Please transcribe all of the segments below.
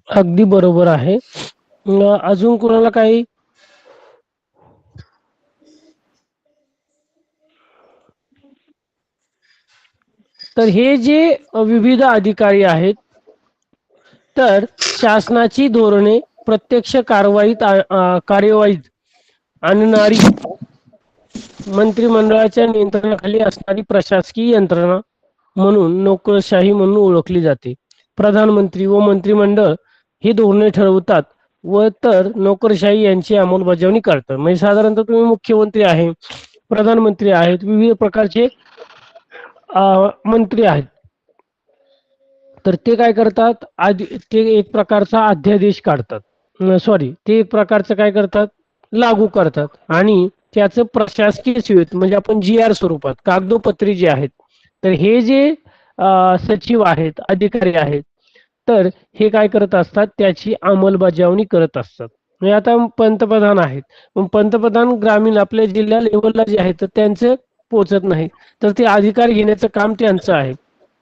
अगदी बरोबर आहे. अजून कोणाला काही? तर हे जे विविध अधिकारी आहेत, तर शासनाची धोरणे प्रत्यक्ष कार्यवाहीत आणणारी मंत्रिमंडळाच्या नियंत्रणाखाली असणारी प्रशासकीय यंत्रणा म्हणून नोकरशाही म्हणून ओळखली जाते. प्रधानमंत्री व मंत्रिमंडळ ही धोरणे ठरवतात व तर नोकरशाही यांची अंमलबजावणी करतात. म्हणजे साधारणतः तुम्ही मुख्यमंत्री आहे, प्रधानमंत्री आहेत, विविध प्रकारचे मंत्री आहेत. तर ते काय करतात, आधी ते एक प्रकारचा अध्यादेश काढतात. सॉरी, ते एक प्रकारचं काय करतात, लागू करतात. आणि त्याचं प्रशासकीय सेवेत म्हणजे आपण जी आर स्वरूपात कागदोपत्री जे आहेत, तर हे जे सचिव आहेत, अधिकारी आहेत, तर हे काय करत असतात, त्याची अंमलबजावणी करत असतात. म्हणजे आता पंतप्रधान आहेत, मग पंतप्रधान ग्रामीण आपल्या जिल्हा लेवलला जे आहेत तर त्यांचं पोचत नाही, तर ते अधिकार घेण्याचं काम त्यांचं आहे.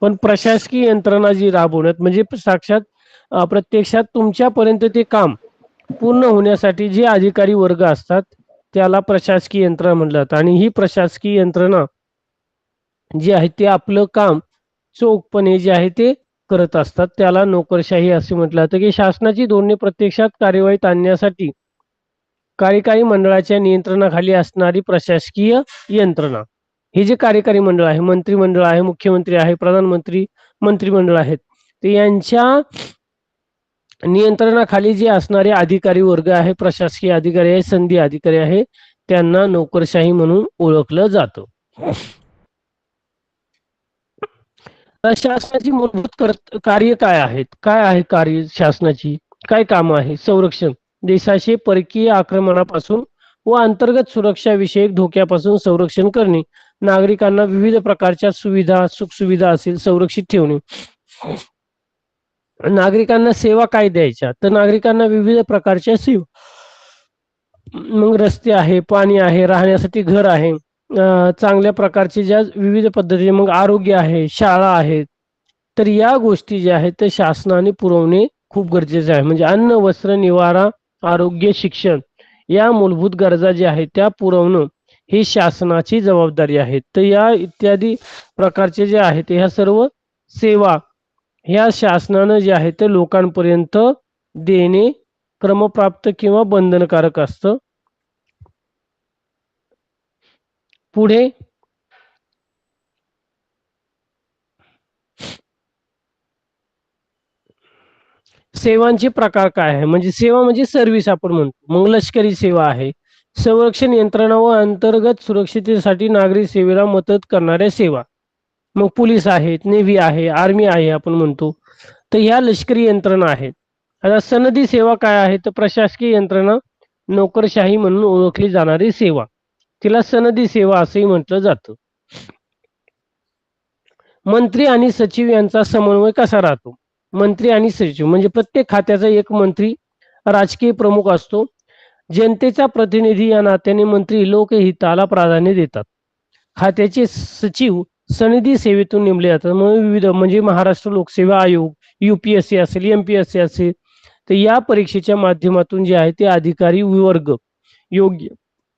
पण प्रशासकीय यंत्रणा जी राबवण्यात म्हणजे साक्षात प्रत्यक्षात तुमच्यापर्यंत ते काम पूर्ण होण्यासाठी जे अधिकारी वर्ग असतात त्याला प्रशासकीय यंत्रणा म्हटलं जातं. आणि ही प्रशासकीय यंत्रणा जी आहे ते आपलं काम चोखपणे जे आहे ते करत असतात. त्याला नोकरशाही असे म्हटलं जातं, की शासनाची धोरणे प्रत्यक्षात कार्यवाहीत आणण्यासाठी कार्यकारी मंडळाच्या नियंत्रणाखाली असणारी प्रशासकीय यंत्रणा. हे जे कार्यकारी मंडळ आहे, मंत्रिमंडळ आहे, मुख्यमंत्री आहे, प्रधानमंत्री, मंत्रिमंडळ आहेत, ते यांच्या नियंत्रणाखाली जे असणारे अधिकारी वर्ग आहे, प्रशासकीय अधिकारी आहे, संधी अधिकारी आहे, त्यांना नोकरशाही म्हणून ओळखलं जातं. शासनाची मूलभूत कार्य काय आहेत? काय आहे कार्य शासनाची? काय कामं आहे? संरक्षण, देशाचे परकीय आक्रमणापासून व अंतर्गत सुरक्षा विषयक धोक्यापासून संरक्षण करणे, नागरिकांना विविध प्रकारच्या सुविधा, सुखसुविधा असेल संरक्षित ठेवणे. नागरिकांना सेवा काय द्यायच्या, तर नागरिकांना विविध प्रकारच्या सेवा, मग रस्ते आहे, पाणी आहे, राहण्यासाठी घर आहे, चांगल्या प्रकारचे ज्या विविध पद्धतीने, मग आरोग्य आहे, शाळा आहेत, तर या गोष्टी ज्या आहेत ते शासनाने पुरवणे खूप गरजेचे आहे. म्हणजे अन्न, वस्त्र, निवारा, आरोग्य, शिक्षण या मूलभूत गरजा ज्या आहेत त्या पुरवणं ही शासनाची जबाबदारी आहे. तर या इत्यादी प्रकारचे जे आहेत ह्या सर्व सेवा ह्या शासनानं जे आहे ते लोकांपर्यंत देणे क्रमप्राप्त किंवा बंधनकारक असतं. पुढे सेवांचे प्रकार काय आहे, म्हणजे सेवा म्हणजे सर्व्हिस आपण म्हणतो. मग लष्करी सेवा आहे, संरक्षण यंत्रणा व अंतर्गत सुरक्षिततेसाठी नागरी सेवेला मदत करणाऱ्या सेवा. मग पोलीस आहेत, नेव्ही आहे, आर्मी आहे आपण म्हणतो, तर ह्या लष्करी यंत्रणा आहेत. आता सनदी सेवा काय आहे, तर प्रशासकीय यंत्रणा, नोकरशाही म्हणून ओळखली जाणारी सेवा, तिला सनदी सेवा असंही म्हटलं जातं. मंत्री आणि सचिव यांचा समन्वय कसा राहतो? मंत्री आणि सचिव म्हणजे प्रत्येक खात्याचा एक मंत्री राजकीय प्रमुख असतो. जनतेचा प्रतिनिधी या नात्याने मंत्री लोकहिताला प्राधान्य देतात. खात्याचे सचिव सनदी सेवेतून नेमले जातात. मग विविध म्हणजे महाराष्ट्र लोकसेवा आयोग, UPSC असेल, MPSC असेल, तर या परीक्षेच्या माध्यमातून जे आहे ते अधिकारी वर्ग योग्य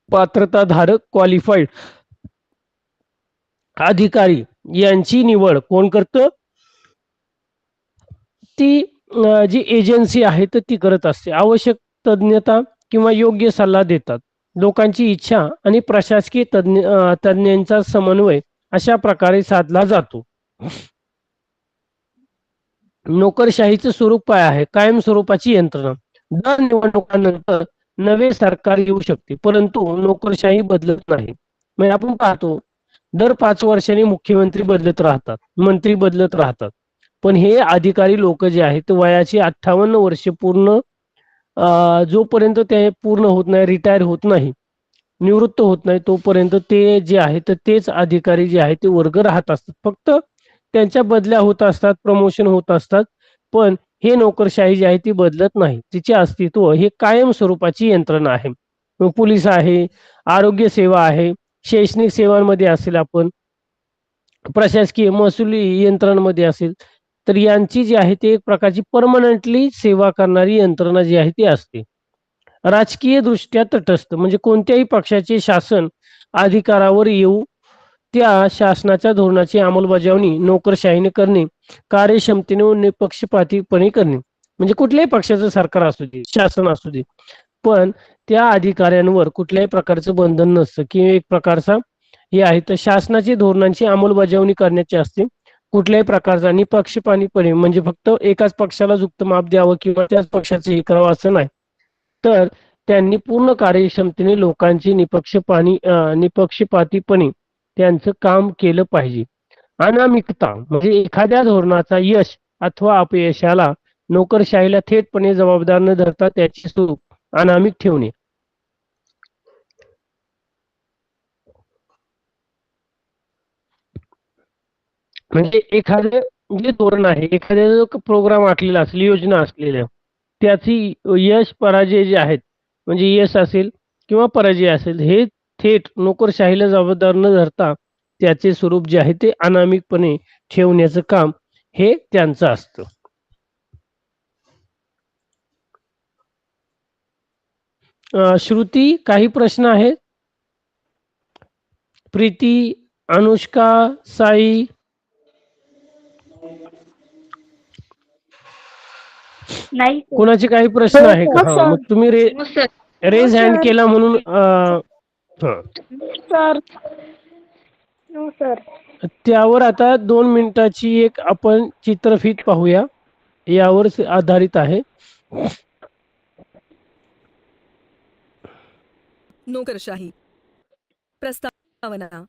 पात्रताधारक क्वालिफाईड अधिकारी यांची निवड कोण करतं? ती जी एजन्सी आहे तर ती करत असते. आवश्यक तज्ञता किंवा योग्य सल्ला देतात. लोकांची इच्छा आणि प्रशासकीय तज्ञांचा समन्वय अशा प्रकारे साधला जातो. नोकरशाहीचं स्वरूप काय आहे? कायम स्वरूपाची यंत्रणा. दर निवडणुकांनंतर नवे सरकार येऊ शकते, परंतु नोकरशाही बदलत नाही. म्हणजे आपण पाहतो दर 5 वर्षांनी मुख्यमंत्री बदलत राहतात, मंत्री बदलत राहतात. पण हे अधिकारी लोक जे आहेत ते वयाची 58 वर्षे पूर्ण जोपर्यंत ते पूर्ण होत नाही, रिटायर होत नाही, निवृत्त होत नाही, तोपर्यंत ते जे आहे तर तेच अधिकारी जे आहेत ते वर्ग राहत असतात. फक्त त्यांच्या बदल्या होत असतात, प्रमोशन होत असतात, पण हे नोकरशाही जी आहे ती बदलत नाही. तिचे अस्तित्व हे कायम स्वरूपाची यंत्रणा आहे. मग पोलीस आहे, आरोग्य सेवा आहे, शैक्षणिक सेवांमध्ये असेल, आपण प्रशासकीय महसुली यंत्रणांमध्ये असेल, तर यांची जी आहे ती एक प्रकारची परमनंटली सेवा करणारी यंत्रणा जी आहे ती असते. राजकीय दृष्ट्या तटस्थ म्हणजे कोणत्याही पक्षाचे शासन अधिकारावर येऊ त्या शासनाच्या धोरणाची अंमलबजावणी नोकरशाहीने करणे, कार्यक्षमतेने व निपक्षपातीपणे करणे. म्हणजे कुठल्याही पक्षाचं सरकार असू दे, शासन असू दे, पण त्या अधिकाऱ्यांवर कुठल्याही प्रकारचं बंधन नसतं किंवा एक प्रकारचा हे आहे तर शासनाची धोरणांची अंमलबजावणी करण्याची असते. कुठल्याही प्रकारचा निपक्षपातीपणे म्हणजे फक्त एकाच पक्षाला झुकतं माप द्यावं किंवा त्याच पक्षाचं हे करावं असं नाही. तर त्यांनी पूर्ण कार्यक्षमतेने लोकांची निपक्षपातीपणे त्यांचं काम केलं पाहिजे. अनामिकता म्हणजे एखाद्या धोरणाचा यश अथवा अपयशाला नोकरशाहीला थेटपणे जबाबदार न धरता त्याचे स्वरूप अनामिक ठेवणे. म्हणजे एखादे जे धोरण आहे, एखाद्या जो प्रोग्राम आखलेला असेल, योजना असलेल्या, त्याची यश पराजय जे आहेत, म्हणजे यश असेल किंवा पराजय असेल, हे थेट नोकरशाहीला जबाबदार न धरता त्याचे स्वरूप जे आहे ते अनामिकपणे ठेवण्याचं काम हे त्यांचं असतं. श्रुती, काही प्रश्न आहेत? प्रीती, अनुष्का, साई? नाही सर. कोणाचे काही प्रश्न हो आहे का? सर. हा, मग तुम्ही हो सर. रेज हो हँड सर. केला म्हणून हा. सर. हो सर. त्यावर आता 2 मिनिटाची एक आपण चित्रफित पाहूया. यावर आधारित आहे. नोकरशाही प्रस्तावना.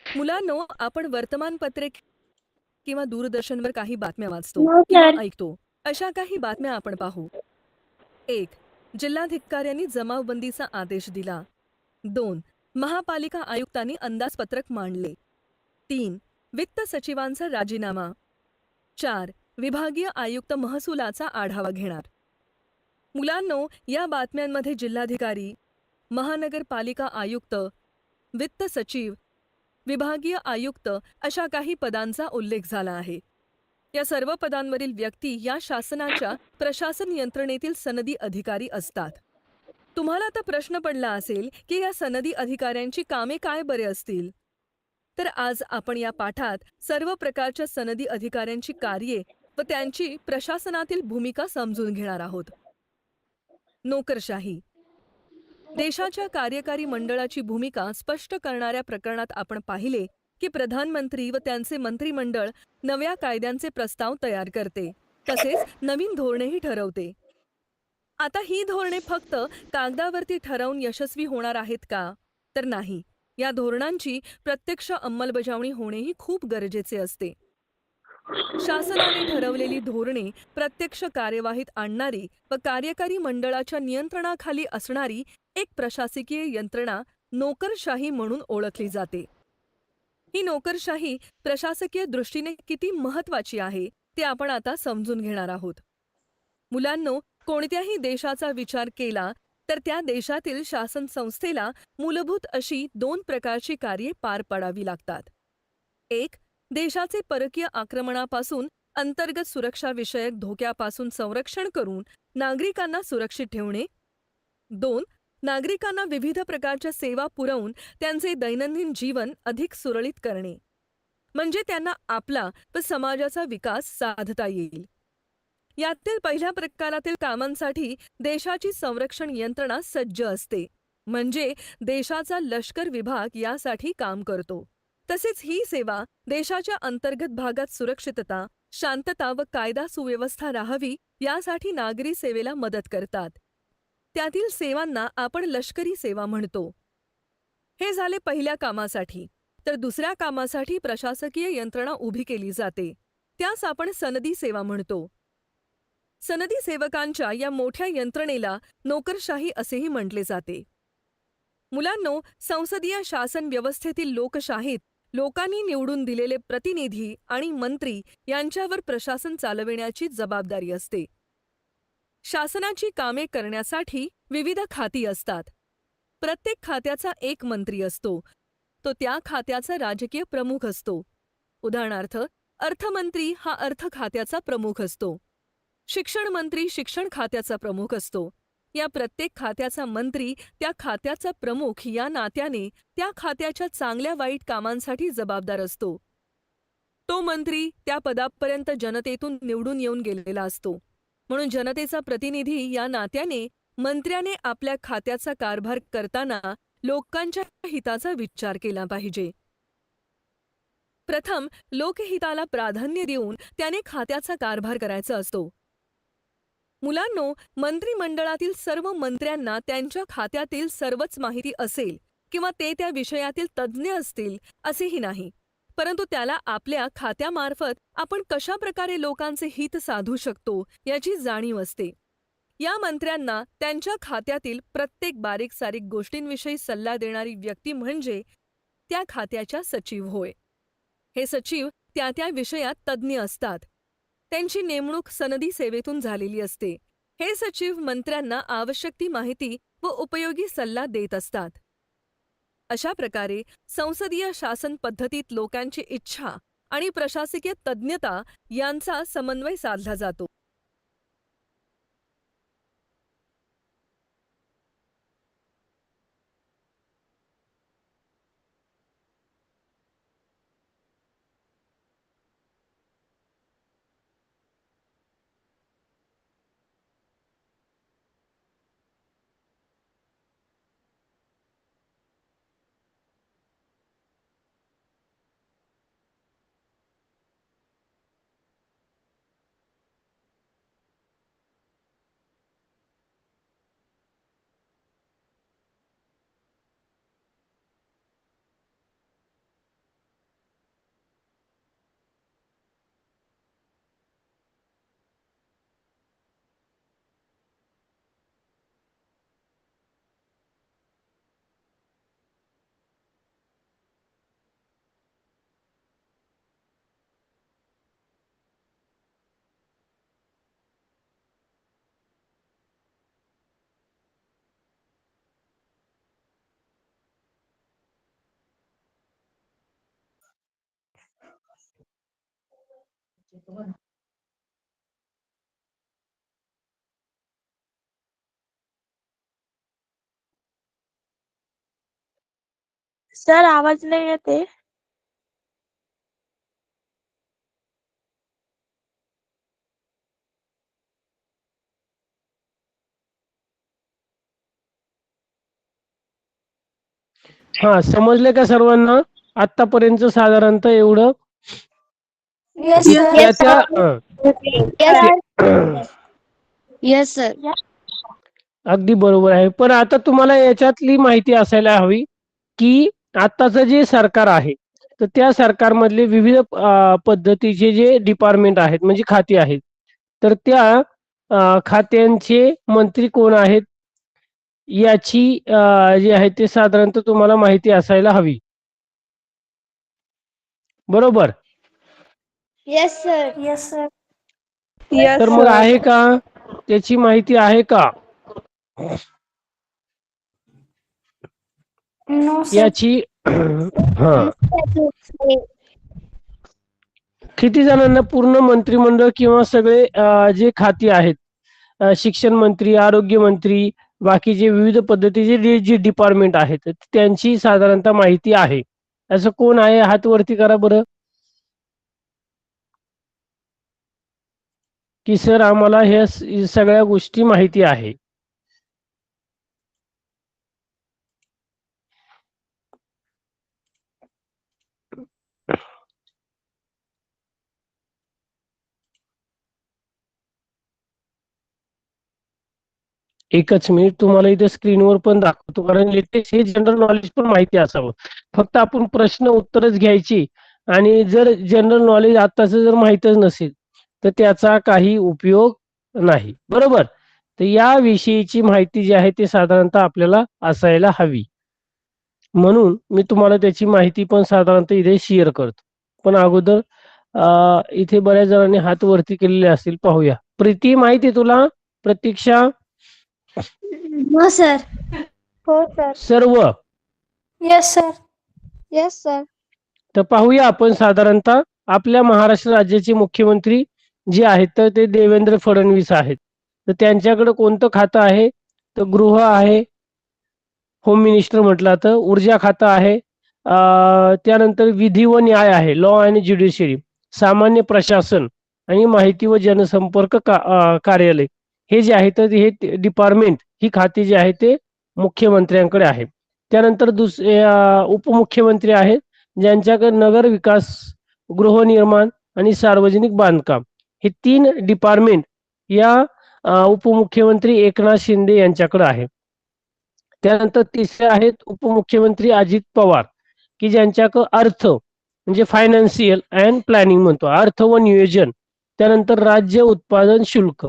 मुलांनो, आपण वर्तमानपत्रे किंवा दूरदर्शनवर काही बातम्या वाचतो हो किंवा सर. ऐकतो. अशा काही बातम्या आपण पाहू. 1. जिल्हाधिकाऱ्यांनी जमावबंदीचा आदेश दिला. 2. महापालिका आयुक्तांनी अंदाजपत्रक मांडले. 3. वित्त सचिवांचा राजीनामा. 4. विभागीय आयुक्त महसुलाचा आढावा घेणार. मुलांनो, या बातम्यांमध्ये जिल्हाधिकारी, महानगरपालिका आयुक्त, वित्त सचिव, विभागीय आयुक्त अशा काही पदांचा उल्लेख झाला आहे. या सर्व पदांवरील व्यक्ती या शासनाच्या प्रशासन यंत्रणेतील सनदी अधिकारी असतात. तुम्हाला आता प्रश्न पडला असेल की या सनदी अधिकाऱ्यांची कामे काय बरे असतील? तर आज आपण या पाठात सर्व प्रकारच्या सनदी अधिकाऱ्यांची कार्ये व त्यांची प्रशासनातील भूमिका समजून घेणार आहोत. नोकरशाही. देशाच्या कार्यकारी मंडळाची भूमिका स्पष्ट करणाऱ्या प्रकरणात आपण पाहिले की प्रधानमंत्री व त्यांचे मंत्रिमंडळ नव्या कायद्यांचे प्रस्ताव तयार करते, तसेच नवीन धोरणेही ठरवते. आता ही धोरणे फक्त कागदावरती ठरवून यशस्वी होणार आहेत का? तर नाही. या धोरणांची प्रत्यक्ष अंमलबजावणी होणेही खूप गरजेचे असते. शासनाने ठरवलेली धोरणे प्रत्यक्ष कार्यवाहीत आणणारी व कार्यकारी मंडळाच्या नियंत्रणाखाली असणारी एक प्रशासकीय यंत्रणा नोकरशाही म्हणून ओळखली जाते. ही नोकरशाही प्रशासकीय दृष्टीने किती महत्त्वाची आहे ते आपण आता समजून घेणार आहोत. मुलांनो, कोणत्याही देशाचा विचार केला तर त्या देशातील शासन संस्थेला मूलभूत अशी 2 प्रकारची कार्ये पार पाडावी लागतात. 1. देशाचे परकीय आक्रमणापासून अंतर्गत सुरक्षाविषयक धोक्यापासून संरक्षण करून नागरिकांना सुरक्षित ठेवणे. 2. नागरिकांना विविध प्रकारच्या सेवा पुरवून त्यांचे दैनंदिन जीवन अधिक सुरळीत करणे, म्हणजे त्यांना आपला व समाजाचा विकास साधता येईल. यातील पहिल्या प्रकारातील कामांसाठी देशाची संरक्षण यंत्रणा सज्ज असते, म्हणजे देशाचा लष्कर विभाग यासाठी काम करतो. तसेच ही सेवा देशाच्या अंतर्गत भागात सुरक्षितता, शांतता व कायदा सुव्यवस्था राहावी यासाठी नागरी सेवेला मदत करतात. त्यातील सेवांना आपण लष्करी सेवा म्हणतो. हे झाले पहिल्या कामासाठी. तर दुसऱ्या कामासाठी प्रशासकीय यंत्रणा उभी केली जाते, त्यास आपण सनदी सेवा म्हणतो. सनदी सेवकांच्या या मोठ्या यंत्रणेला नोकरशाही असेही म्हटले जाते. मुलांनो, संसदीय शासन व्यवस्थेतील लोकशाहीत लोकांनी निवडून दिलेले प्रतिनिधी आणि मंत्री यांच्यावर प्रशासन चालविण्याची जबाबदारी असते. शासनाची कामे करण्यासाठी विविध खाती असतात. प्रत्येक खात्याचा एक मंत्री असतो. तो त्या खात्याचा राजकीय प्रमुख असतो. उदाहरणार्थ, अर्थमंत्री हा अर्थ खात्याचा प्रमुख असतो. शिक्षण मंत्री शिक्षण खात्याचा प्रमुख असतो. या प्रत्येक खात्याचा मंत्री त्या खात्याचा प्रमुख या नात्याने त्या खात्याच्या चांगल्या वाईट कामांसाठी जबाबदार असतो. तो मंत्री त्या पदापर्यंत जनतेतून निवडून येऊन गेलेला असतो. म्हणून जनतेचा प्रतिनिधी या नात्याने मंत्र्याने आपल्या खात्याचा कारभार करताना लोकांच्या हिताचा विचार केला पाहिजे. प्रथम लोकहिताला प्राधान्य देऊन त्याने खात्याचा कारभार करायचा असतो. मुलांनो, मंत्रिमंडळातील सर्व मंत्र्यांना त्यांच्या खात्यातील सर्वच माहिती असेल किंवा ते त्या विषयातील तज्ज्ञ असतील असेही नाही, परंतु त्याला आपल्या खात्यामार्फत आपण कशा प्रकारे लोकांचे हित साधू शकतो याची जाणीव असते. या मंत्र्यांना त्यांच्या खात्यातील प्रत्येक बारीक सारीक गोष्टींविषयी सल्ला देणारी व्यक्ती म्हणजे त्या खात्याच्या सचिव होय. हे सचिव त्या त्या विषयात तज्ज्ञ असतात. त्यांची नेमणूक सनदी सेवेतून झालेली असते. हे सचिव मंत्र्यांना आवश्यक ती माहिती व उपयोगी सल्ला देत असतात. अशा प्रकारे संसदीय शासन पद्धतीत लोकांची इच्छा आणि प्रशासकीय तज्ज्ञता यांचा समन्वय साधला जातो. सर आवाज नाही येते. हा, समजले का सर्वांना? आतापर्यंत साधारणतः एवढं Yes, त्या त्या Yes, sir. अगदी बरोबर आहे. पण आता तुम्हाला याच्यातली माहिती असायला हवी की आताचं जे सरकार आहे तर त्या सरकारमधले विविध पद्धतीचे जे डिपार्टमेंट आहेत म्हणजे खाती आहेत, तर त्या खात्यांचे मंत्री कोण आहेत याची जी आहे ते साधारणतः तुम्हाला माहिती असायला हवी. बरोबर? Yes, sir. Yes, sir. तर मग आहे का त्याची माहिती आहे का No, sir. याची? हा, किती जणांना पूर्ण मंत्रिमंडळ किंवा सगळे जे खाती आहेत, शिक्षण मंत्री, आरोग्य मंत्री, बाकीचे विविध पद्धतीचे जे डिपार्टमेंट आहेत त्यांची साधारणतः माहिती आहे? असं कोण आहे? हात वरती करा बरं. की सर आम्हाला ह्या सगळ्या गोष्टी माहिती आहे. एकच मिनिट, तुम्हाला इथे स्क्रीनवर पण दाखवतो, कारण लेटेस्ट हे जनरल नॉलेज पण माहिती असावं. फक्त आपण प्रश्न उत्तरच घ्यायची आणि जर जनरल नॉलेज आताच जर माहीतच नसेल तर त्याचा काही उपयोग नाही. बरोबर? तर या विषयीची माहिती जी आहे ती साधारणतः आपल्याला असायला हवी. म्हणून मी तुम्हाला त्याची माहिती पण साधारणतः इथे शेअर करतो. पण अगोदर इथे बऱ्याच जणांनी हात वरती केलेले असतील, पाहूया. प्रीती, माहिती आहे तुला? प्रतीक्षा? No, sir. हो, sir. सर्व? Yes, sir. Yes, sir. तर पाहूया आपण साधारणतः आपल्या महाराष्ट्र राज्याचे मुख्यमंत्री जे आहेत तर ते देवेंद्र फडणवीस आहेत. तर त्यांच्याकडे कोणतं खातं आहे, तर गृह आहे, होम मिनिस्टर म्हटलं तर ऊर्जा खातं आहे, त्यानंतर विधी व न्याय आहे, लॉ अँड ज्युडिशियरी, सामान्य प्रशासन आणि माहिती व जनसंपर्क कार्यालय, हे जे आहे तर हे डिपार्टमेंट ही खाती जी आहे ते मुख्यमंत्र्यांकडे आहे. त्यानंतर दुसरे उपमुख्यमंत्री आहेत ज्यांच्याकडे नगर विकास, गृहनिर्माण आणि सार्वजनिक बांधकाम हे 3 डिपार्टमेंट या उपमुख्यमंत्री एकनाथ शिंदे यांच्याकडे आहे. त्यानंतर तिसरे आहेत उपमुख्यमंत्री अजित पवार, की ज्यांच्याकडे अर्थ म्हणजे फायनान्शियल अँड प्लॅनिंग म्हणतो, अर्थ व नियोजन. त्यानंतर राज्य उत्पादन शुल्क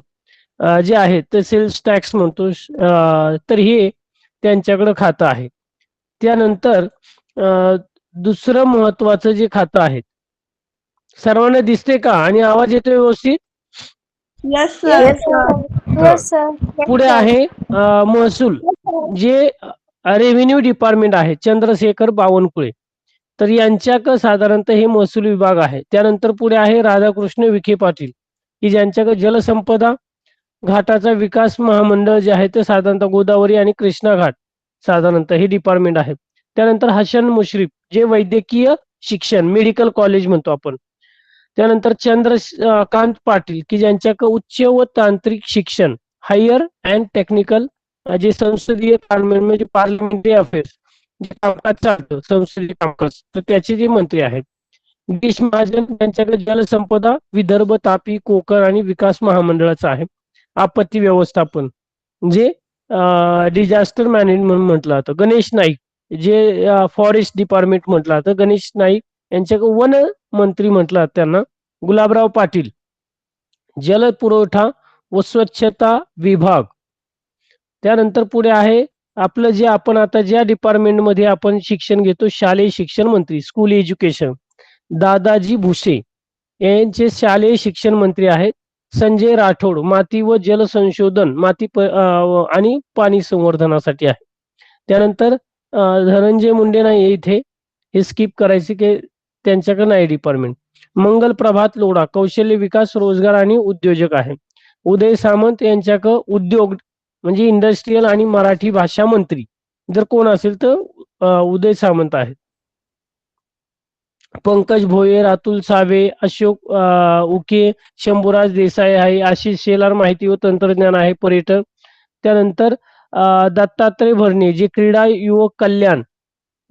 जे आहे ते सेल्स टॅक्स म्हणतो, तर हे त्यांच्याकडे खातं आहे. त्यानंतर दुसरं महत्वाचं जे खातं आहे, सर्वांना दिसते का आणि आवाज येतोय व्यवस्थित? Yes, sir. Yes, sir. Yes, sir. पुढे आहे महसूल, जे रेव्हेन्यू डिपार्टमेंट आहे, चंद्रशेखर बावनकुळे, तर यांच्याकडे साधारणतः हे महसूल विभाग आहे. त्यानंतर पुढे आहे राधाकृष्ण विखे पाटील, की ज्यांच्याकडे जलसंपदा, घाटाचा विकास महामंडळ जे आहे ते साधारणतः गोदावरी आणि कृष्णा घाट साधारणतः हे डिपार्टमेंट आहे. त्यानंतर हसन मुश्रीफ, जे वैद्यकीय शिक्षण, मेडिकल कॉलेज म्हणतो आपण. त्यानंतर चंद्रकांत पाटील, की ज्यांच्याकडे उच्च व तांत्रिक शिक्षण, हायर अँड टेक्निकल, जे संसदीय ताळमेळ म्हणजे पार्लमेंटरी अफेअर्स, जे कामकाज चालतं संसदीय कामकाज, तर त्याचे जे मंत्री आहेत. गिरीश महाजन यांच्याकडे जलसंपदा, विदर्भ, तापी, कोकण आणि विकास महामंडळाचा आहे. आपत्ती व्यवस्थापन जे डिझास्टर मॅनेजमेंट म्हटलं जातं. गणेश नाईक, जे फॉरेस्ट डिपार्टमेंट म्हटलं जातं, गणेश नाईक यांच्याकडे वन मंत्री म्हटलं जातं त्यांना. गुलाबराव पाटील, जल पुरवठा व स्वच्छता विभाग. त्यानंतर पुढे आहे आपलं जे आपण आता ज्या डिपार्टमेंटमध्ये आपण शिक्षण घेतो, शालेय शिक्षण मंत्री, स्कूल एज्युकेशन, दादाजी भुसे यांचे शालेय शिक्षण मंत्री आहेत. संजय राठोड, माती व जल संशोधन, आणि पाणी संवर्धनासाठी आहे. त्यानंतर धनंजय मुंडे नाही इथे, हे स्किप करायचे की त्यांच्याकडे नाही डिपार्टमेंट. मंगल प्रभात लोढा, कौशल्य विकास, रोजगार आणि उद्योजक आहे. उदय सामंत यांच्याकडे उद्योग म्हणजे इंडस्ट्रियल आणि मराठी भाषा मंत्री जर कोण असेल तर उदय सामंत आहेत. पंकज भोयर, अतुल सावे, अशोक उके, शंभूराज देसाई आहे. आशिष शेलार, माहिती व तंत्रज्ञान आहे, पर्यटन. त्यानंतर दत्तात्रय भरणे, जे क्रीडा युवक कल्याण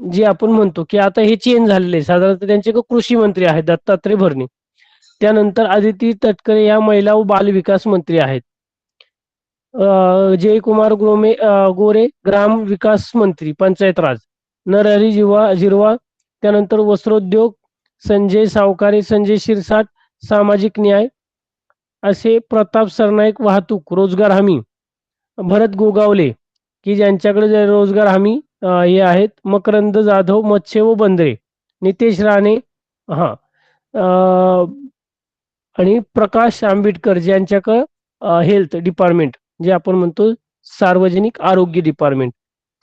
जे आपण म्हणतो की आता हे चेंज झालेले साधारणतः त्यांचे कृषी मंत्री आहेत दत्तात्रय भरणे. त्यानंतर आदिती तटकरे या महिला व बाल विकास मंत्री आहेत. जयकुमार गोरे, ग्राम विकास मंत्री, पंचायत राज. नरहरी झिरवाळ. त्यानंतर वस्त्रोद्योग, संजय सावकारे, संजय शिरसाट, सामाजिक न्याय. असे प्रताप सरनाईक, वाहतूक, रोजगार हमी. भरत गोगावले, की ज्यांच्याकडे रोजगार हमी हे आहेत. मकरंद जाधव, मत्स्य व बंदरे. नितेश राणे, हा, आणि प्रकाश आंबेडकर ज्यांच्याकडे हेल्थ डिपार्टमेंट जे आपण म्हणतो सार्वजनिक आरोग्य डिपार्टमेंट,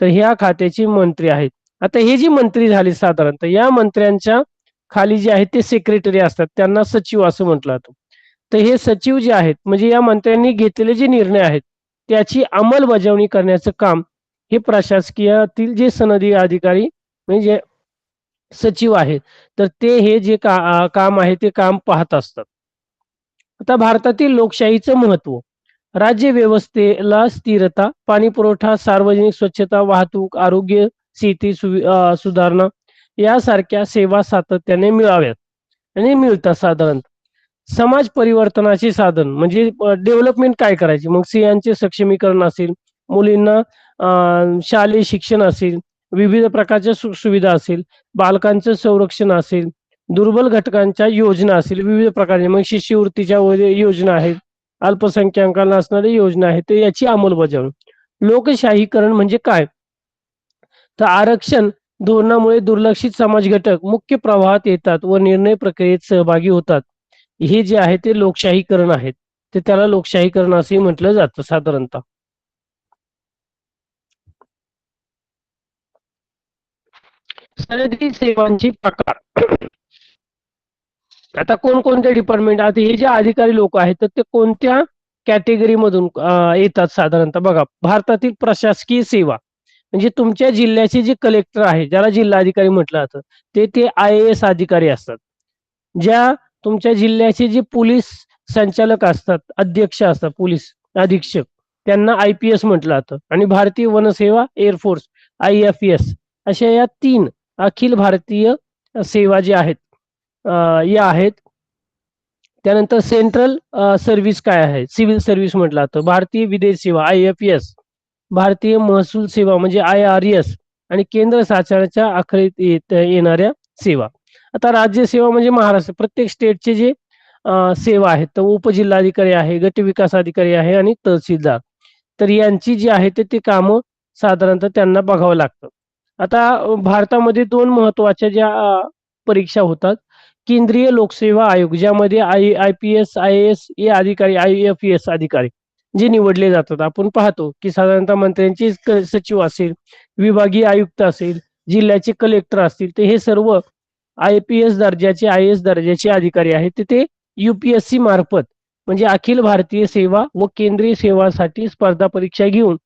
तर ह्या खात्याचे मंत्री आहेत. आता हे जे मंत्री झाले साधारणतः या मंत्र्यांच्या खाली जे आहेत ते सेक्रेटरी असतात, त्यांना सचिव असं म्हटलं जातं. तर हे सचिव जे आहेत म्हणजे या मंत्र्यांनी घेतलेले जे निर्णय आहेत त्याची अंमलबजावणी करण्याचं काम हे प्रशासकीयातील जे सनदी अधिकारी म्हणजे सचिव आहेत तर ते हे जे काम आहे ते काम पाहत असतात. आता भारतातील लोकशाहीचं महत्व, राज्य व्यवस्थेला स्थिरता, पाणी पुरवठा, सार्वजनिक स्वच्छता, वाहतूक, आरोग्य, शेती सुधारणा यासारख्या सेवा सातत्याने मिळाव्यात आणि मिळतात. साधारण समाज परिवर्तनाचे साधन म्हणजे डेव्हलपमेंट काय करायची, मग स्त्रियांचे सक्षमीकरण असेल, मुलींना शालेय शिक्षण असेल, विविध प्रकारच्या सुखसुविधा असेल, बालकांचं संरक्षण असेल, दुर्बल घटकांच्या योजना असेल, विविध प्रकारचे मग शिष्यवृत्तीच्या योजना आहेत, अल्पसंख्याकांना असणाऱ्या योजना आहेत, तर याची अंमलबजावणी. लोकशाहीकरण म्हणजे काय, तर आरक्षण धोरणामुळे दुर्लक्षित समाज घटक मुख्य प्रवाहात येतात व निर्णय प्रक्रियेत सहभागी होतात. हे जे आहे ते लोकशाहीकरण आहेत, ते त्याला लोकशाहीकरण असंही म्हटलं जातं साधारणतः. सनदी सेवांचे प्रकार. आता कोणकोणते डिपार्टमेंट, आता हे जे अधिकारी लोक आहेत तर ते कोणत्या कॅटेगरीमधून येतात साधारणतः बघा. भारतातील प्रशासकीय सेवा म्हणजे तुमच्या जिल्ह्याचे जे कलेक्टर आहे, ज्याला जिल्हाधिकारी म्हटलं जातं, ते IAS अधिकारी असतात. ज्या तुमच्या जिल्ह्याचे जे पोलीस संचालक असतात, अध्यक्ष असतात, पोलीस अधीक्षक, त्यांना IPS म्हटलं जातं. आणि भारतीय वनसेवा, एअरफोर्स, IFS, अशा या 3 अखिल भारतीय सेवा ज्या आहेत या आहेत. त्यानंतर सेंट्रल सर्व्हिस काय आहे, सिव्हिल सर्व्हिस म्हटलं जातं. भारतीय विदेश सेवा IFS, भारतीय महसूल सेवा म्हणजे IRS, आणि केंद्र शासनाच्या अखत्यारीत येणाऱ्या सेवा. आता राज्य सेवा म्हणजे महाराष्ट्र, प्रत्येक स्टेटचे जे सेवा आहेत, तर उपजिल्हाधिकारी आहे, गट विकास अधिकारी आहे आणि तहसीलदार. तर यांची जी आहे ते कामं साधारणतः त्यांना बघावं लागतं. आता भारतामध्ये 2 महत्त्वाच्या ज्या परीक्षा होतात. केंद्रीय लोकसेवा आयोग, ज्यामध्ये IPS, IAS हे अधिकारी, IFS अधिकारी जे निवडले जातात. आपण पाहतो की साधारणतः मंत्र्यांचे सचिव असेल, विभागीय आयुक्त असेल, जिल्ह्याचे कलेक्टर असतील, तर हे सर्व IPS दर्जाचे, IAS दर्जाचे अधिकारी आहेत. ते UPSC मार्फत म्हणजे अखिल भारतीय सेवा व केंद्रीय सेवासाठी स्पर्धा परीक्षा घेऊन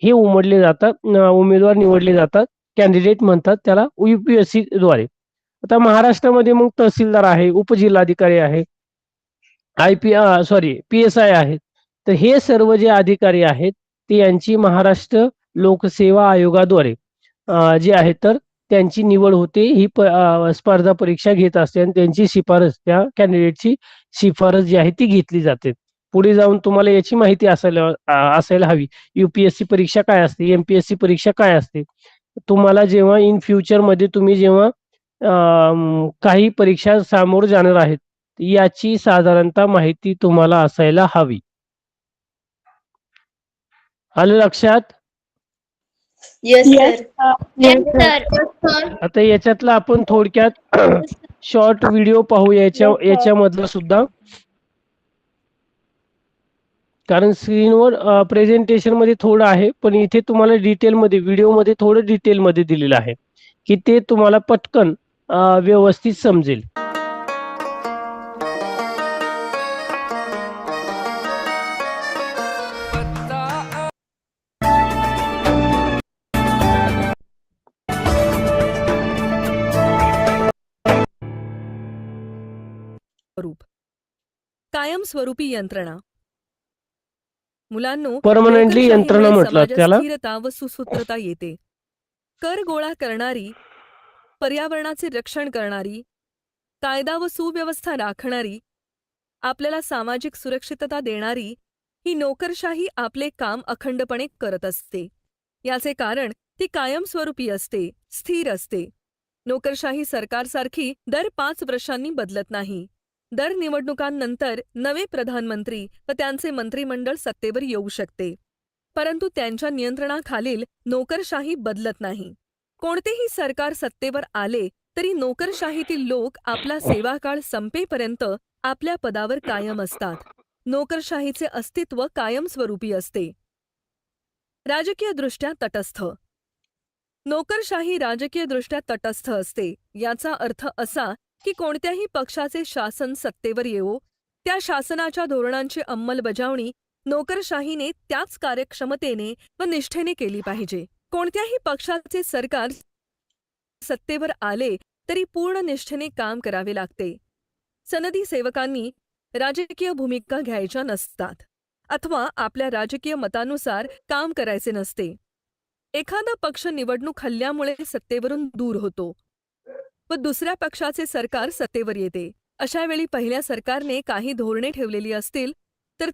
हे उमेदवार निवडले जातात. कॅन्डिडेट म्हणतात त्याला, UPSC द्वारे. आता महाराष्ट्रामध्ये मग तहसीलदार आहे, उपजिल्हाधिकारी आहे, PSI आहेत. तर हे सर्व जे अधिकारी आहेत ते यांची महाराष्ट्र लोकसेवा आयोगाद्वारे जे आहे तर त्यांची निवड होते. ही स्पर्धा परीक्षा घेत असते आणि त्यांची शिफारस, त्या कॅन्डिडेटची शिफारस जी आहे ती घेतली जाते. पुढे जाऊन तुम्हाला याची माहिती असायला हवी. UPSC परीक्षा काय असते, MPSC परीक्षा काय असते. तुम्हाला जेव्हा इन फ्युचरमध्ये तुम्ही जेव्हा काही परीक्षा सामोर जाणार आहेत, याची साधारणतः माहिती तुम्हाला असायला हवी. आलं लक्षात? Yes, Yes, sir. Yes, sir. आता याच्यातला आपण थोडक्यात शॉर्ट व्हिडिओ पाहू याच्यामधला सुद्धा, कारण स्क्रीनवर प्रेझेंटेशन मध्ये थोडं आहे, पण इथे तुम्हाला डिटेलमध्ये व्हिडिओमध्ये थोडं डिटेलमध्ये दिलेलं आहे की ते तुम्हाला पटकन व्यवस्थित समजेल. स्वरूप. कायमस्वरूपी यंत्रणा. मुलांनो, परमनंटली यंत्रणा लोकशाहीमुळे म्हटलं समाजात त्याला. स्थिरता व सुसूत्रता येते. कर गोळा करणारी, पर्यावरणाचे रक्षण करणारी, कायदा व सुव्यवस्था राखणारी, आपल्याला सामाजिक सुरक्षितता देणारी ही नोकरशाही आपले काम अखंडपणे करत असते. याचे कारण ती कायमस्वरूपी असते, स्थिर असते. नोकरशाही सरकारसारखी दर 5 वर्षांनी बदलत नाही. दर निवडणुकांनंतर नवे प्रधानमंत्री व त्यांचे मंत्रिमंडळ सत्तेवर येऊ शकते, परंतु त्यांच्या नियंत्रणाखालील नोकरशाही बदलत नाही. कोणतेही सरकार सत्तेवर आले तरी नोकरशाहीतील लोक आपला सेवाकाळ संपेपर्यंत आपल्या पदावर कायम असतात. नोकरशाहीचे अस्तित्व कायमस्वरूपी असते. राजकीयदृष्ट्या तटस्थ. नोकरशाही राजकीयदृष्ट्या तटस्थ असते. याचा अर्थ असा की कोणत्याही पक्षाचे शासन सत्तेवर येवो, त्या शासनाच्या धोरणांची अंमलबजावणी नोकरशाहीने त्याच कार्यक्षमतेने व निष्ठेने केली पाहिजे. कोणत्याही पक्षाचे सरकार सत्तेवर आले तरी पूर्ण निष्ठेने काम करावे लागते. सनदी सेवकांनी राजकीय भूमिका घ्यायच्या नसतात अथवा आपल्या राजकीय मतानुसार काम करायचे नसते. एखादा पक्ष निवडणूक हल्ल्यामुळे सत्तेवरून दूर होतो व दुसऱ्या पक्षाचे सरकार सत्तेवर येते. अशा वेळी पहिल्या सरकारने काही धोरणे ठेवलेली असतील तर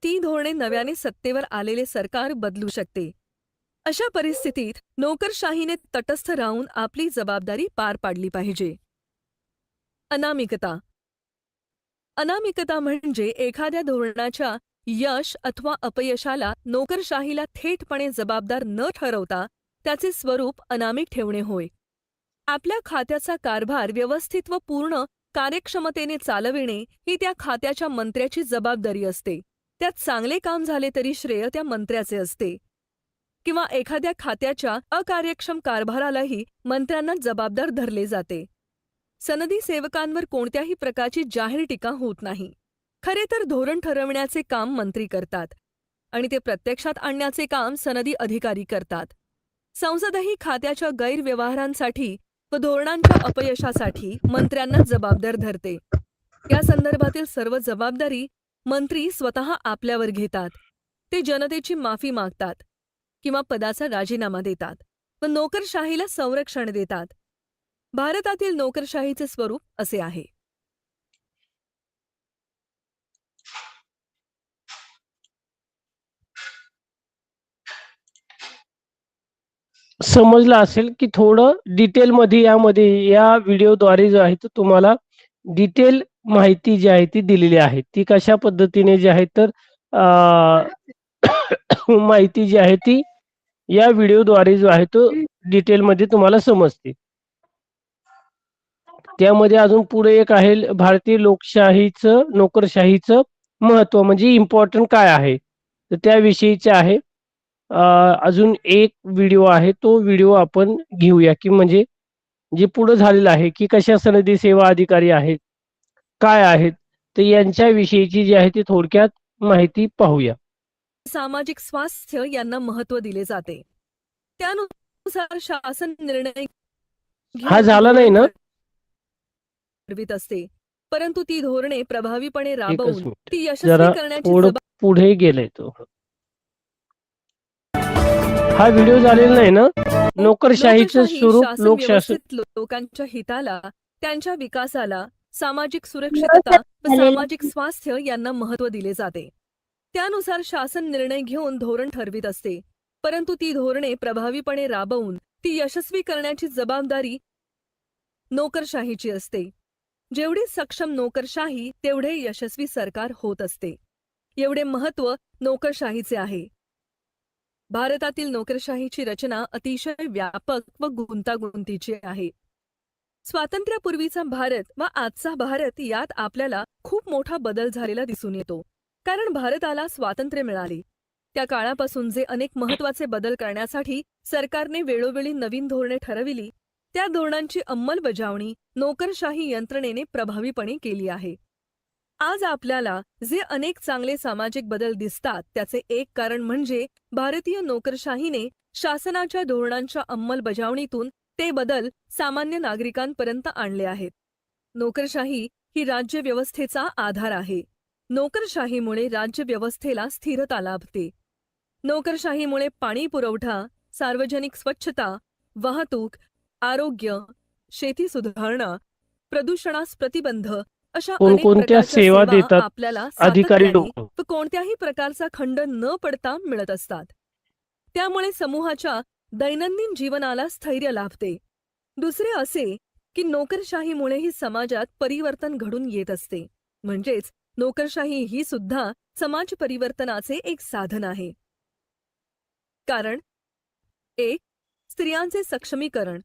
ती धोरणे नव्याने सत्तेवर आलेले सरकार बदलू शकते. अशा परिस्थितीत नोकरशाहीने तटस्थ राहून आपली जबाबदारी पार पाडली पाहिजे. अनामिकता. अनामिकता म्हणजे एखाद्या धोरणाच्या यश अथवा अपयशाला नोकरशाहीला थेटपणे जबाबदार न ठरवता त्याचे स्वरूप अनामिक ठेवणे होय. आपल्या खात्याचा कारभार व्यवस्थित व पूर्ण कार्यक्षमतेने चालविणे ही त्या खात्याच्या मंत्र्याची जबाबदारी असते. त्यात चांगले काम झाले तरी श्रेय त्या मंत्र्याचे असते, किंवा एखाद्या खात्याच्या अकार्यक्षम कारभारालाही मंत्र्यांना जबाबदार धरले जाते. सनदी सेवकांवर कोणत्याही प्रकारची जाहीर टीका होत नाही. खरे तर धोरण ठरवण्याचे काम मंत्री करतात आणि ते प्रत्यक्षात आणण्याचे काम सनदी अधिकारी करतात. संसदही खात्याच्या गैरव्यवहारांसाठी व धोरणांच्या अपयशासाठी मंत्र्यांना जबाबदार धरते. या संदर्भातील सर्व जबाबदारी मंत्री स्वतः आपल्यावर घेतात. ते जनतेची माफी मागतात किंवा पदाचा राजीनामा देतात व नोकरशाहीला संरक्षण देतात. भारतातील नोकरशाहीचे स्वरूप असे आहे. समजलं असेल की थोडं डिटेलमध्ये यामध्ये या व्हिडिओद्वारे जो आहे तो तुम्हाला डिटेल माहिती जी आहे ती दिलेली आहे. ती कशा पद्धतीने जी आहे तर माहिती जी आहे ती या व्हिडिओद्वारे जो आहे तो डिटेलमध्ये तुम्हाला समजते. त्यामध्ये अजून पुढे एक आहे भारतीय लोकशाहीचं नोकरशाहीचं महत्व म्हणजे इम्पॉर्टंट काय आहे तर त्याविषयीचे आहे. अजून एक व्हिडिओ आहे तो व्हिडिओ आपण घेऊया की म्हणजे जे पुढे झालेलं आहे की कशा सनदी सेवा अधिकारी आहेत काय आहेत तर यांच्याविषयीची जी आहे ती थोडक्यात माहिती पाहूया. सामाजिक स्वास्थ्य यांना महत्त्व दिले जाते. त्यानुसार शासन निर्णय हा घेऊन झाला नाही ना? धोरण ठरवीत असते, परंतु ती धोरणे प्रभावीपणे एकच राबवून मिनिट ती यशस्वी जरा करण्याची थोडं पुढे गेलाय तो. हा व्हिडिओ झालेला नाही ना? नोकरशाहीचं लोकशाही स्वरूप शासन लोकशासन व्यवस्थित लोकांच्या हिताला, त्यांच्या विकासाला, सामाजिक सुरक्षितता व सामाजिक स्वास्थ्य यांना महत्त्व दिले जाते. त्यानुसार शासन निर्णय घेऊन धोरण ठरवीत असते, परंतु ती धोरणे प्रभावीपणे राबवून ती यशस्वी करण्याची जबाबदारी नोकरशाहीची असते. जेवढी सक्षम नोकरशाही तेवढे यशस्वी सरकार होत असते. एवढे महत्त्व नोकरशाहीचे आहे. भारतातील नोकरशाहीची रचना अतिशय व्यापक व गुंतागुंतीची आहे. स्वातंत्र्यापूर्वीचा भारत व आजचा भारत यात आपल्याला खूप मोठा बदल झालेला दिसून येतो. कारण भारताला स्वातंत्र्य मिळाले त्या काळापासून जे अनेक महत्त्वाचे बदल करण्यासाठी सरकारने वेळोवेळी नवीन धोरणे ठरविली, त्या धोरणांची अंमलबजावणी नोकरशाही यंत्रणेने प्रभावीपणे केली आहे. आज आपल्याला जे अनेक चांगले सामाजिक बदल दिसतात त्याचे एक कारण म्हणजे भारतीय नोकरशाहीने शासनाच्या धोरणांच्या अंमलबजावणीतून ते बदल सामान्य नागरिकांपर्यंत आणले आहेत. नोकरशाही ही राज्यव्यवस्थेचा आधार आहे. नोकरशाहीमुळे राज्यव्यवस्थेला स्थिरता लाभते. नोकरशाहीमुळे पाणी पुरवठा, सार्वजनिक स्वच्छता, वाहतूक, आरोग्य, शेती सुधारणा, प्रदूषणास प्रतिबंध अशा अनेक कोणकोणत्या प्रकारच्या सेवा सेवा देतात आपल्याला अधिकारी सातत्याने लोक? व कोणत्याही प्रकारचा खंड न पडता मिळत असतात. त्यामुळे समूहाच्या दैनंदिन जीवनाला स्थैर्य लाभते. दुसरे असे की नोकरशाहीमुळेही समाजात परिवर्तन घडून येत असते. म्हणजेच नोकरशाही ही सुद्धा समाज परिवर्तनाचे एक साधन आहे. कारण 1. स्त्रियांचे सक्षमीकरण,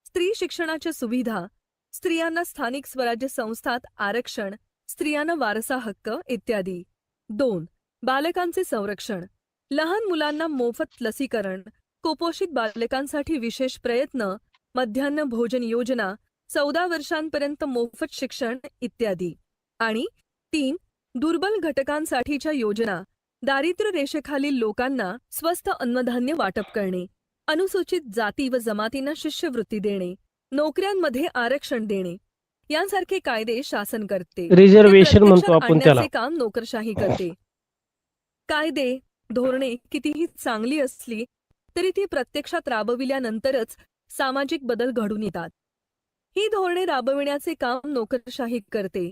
स्त्री शिक्षणाच्या सुविधा, स्त्रियांना स्थानिक स्वराज्य संस्थात आरक्षण, स्त्रियांना वारसा हक्क इत्यादी. 2. बालकांचे संरक्षण, लहान मुलांना मोफत लसीकरण, कुपोषित बालकांसाठी विशेष प्रयत्न, मध्यान्ह भोजन योजना, 14 वर्षांपर्यंत मोफत शिक्षण इत्यादी. आणि 3. दुर्बल घटकांसाठीच्या योजना, दारिद्र्य रेषेखालील लोकांना स्वस्त अन्नधान्य वाटप करणे, अनुसूचित जाती व जमातींना शिष्यवृत्ती देणे, नोकऱ्यांमध्ये आरक्षण देणे यांसारखे कायदे शासन करते. रिझर्वेशन ते म्हणतो प्रत्यक्षात आपण त्याला. आणण्याचे काम नोकरशाही करते. कायदे धोरणे कितीही चांगली असली तरी ती प्रत्यक्षात राबविल्यानंतरच सामाजिक बदल घडून येतात. ही धोरणे राबविण्याचे काम नोकरशाही करते.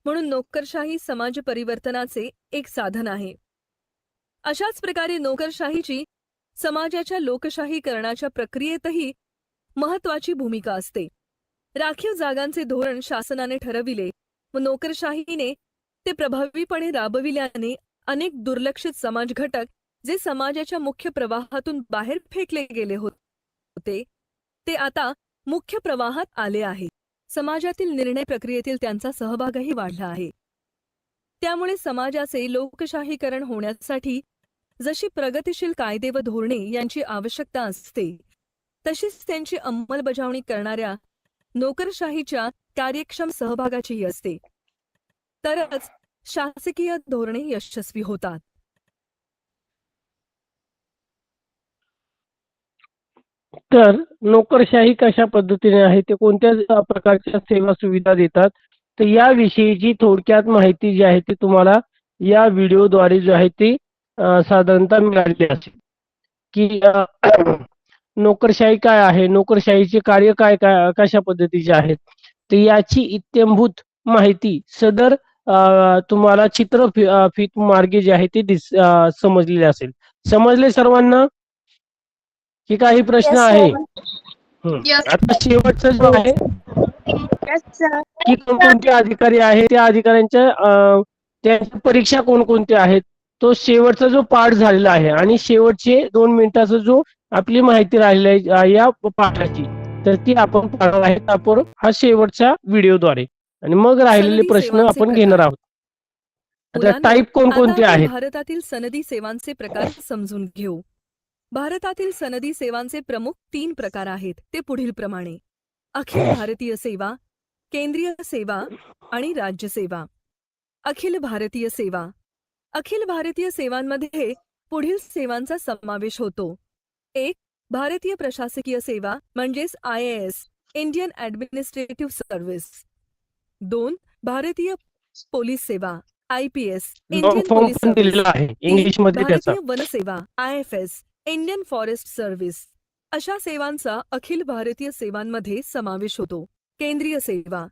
म्हणून नोकरशाही समाज परिवर्तनाचे एक साधन आहे. अशाच प्रकारे नोकरशाहीची समाजाच्या लोकशाहीकरणाच्या प्रक्रियेतही महत्त्वाची भूमिका असते. राखीव जागांचे धोरण शासनाने ठरविले व नोकरशाहीने ते प्रभावीपणे राबविल्याने अनेक दुर्लक्षित समाज घटक जे समाजाच्या मुख्य प्रवाहातून बाहेर फेकले गेले होते ते आता मुख्य प्रवाहात आले आहेत. समाजातील निर्णय प्रक्रियेतील त्यांचा सहभागही वाढला आहे. त्यामुळे समाजाचे लोकशाहीकरण होण्यासाठी जशी प्रगतिशील कायदे व धोरणे यांची आवश्यकता असते तशीच त्यांची अंमलबजावणी करणाऱ्या नोकरशाहीच्या कार्यक्षम सहभागाचीही असते. तरच शासकीय धोरणे यशस्वी होतात. तर नोकरशाही कशा पद्धतीने आहे, ते कोणत्या प्रकारच्या सेवा सुविधा देतात, तर याविषयीची थोडक्यात माहिती जी आहे ती तुम्हाला या व्हिडिओद्वारे जो आहे ती साधारणतः मिळालेली असेल की नोकरशाही काय आहे, नोकरशाहीचे कार्य काय काय कशा पद्धतीचे आहेत, तर याची इत्थंभूत माहिती सदर तुम्हाला चित्रफित मार्गे जे आहे ते समजलेले असेल. समजले सर्वांना की काही प्रश्न Yes, आहे? sir. Yes. आता शेवटचं जो आहे Yes, sir. की कोणकोणते अधिकारी आहेत, त्या अधिकाऱ्यांच्या त्यांच्या परीक्षा कोणकोणत्या आहेत, तो शेवटचा जो पाठ झालेला आहे आणि शेवटचे 2 मिनिटाचा जो आपली माहिती राहिली आहे या पाठाची, तर ती आपण पाहणार आहेत आपण हा शेवटच्या व्हिडिओद्वारे, आणि मग राहिलेले सनदी प्रश्न सेवांचे आपण प्रकार. घेणार आहोत. आता मुलांनो, टाईप कोणकोणते आता आपण आहेत? भारतातील सनदी सेवांचे प्रकार समजून घेऊ. भारतातील सनदी सेवांचे प्रमुख 3 प्रकार आहेत. ते पुढील प्रमाणे: अखिल भारतीय सेवा, केंद्रीय सेवा आणि राज्य सेवा. अखिल भारतीय सेवा. अखिल भारतीय सेवांमध्ये पुढील सेवांचा समावेश होतो: 1. भारतीय प्रशासकीय सेवा म्हणजेच IAS, इंडियन ॲडमिनिस्ट्रेटिव्ह सर्व्हिस. 2. भारतीय पोलीस सेवा, IPS, long Indian form police पण सर्व्हिस. दिलेला आहे 3. इंग्लिश मध्ये त्याचा. भारतीय वनसेवा, IFS, इंडियन फॉरेस्ट सर्व्हिस. अशा सेवांचा अखिल भारतीय सेवांमध्ये समावेश होतो. केंद्रीय सेवा.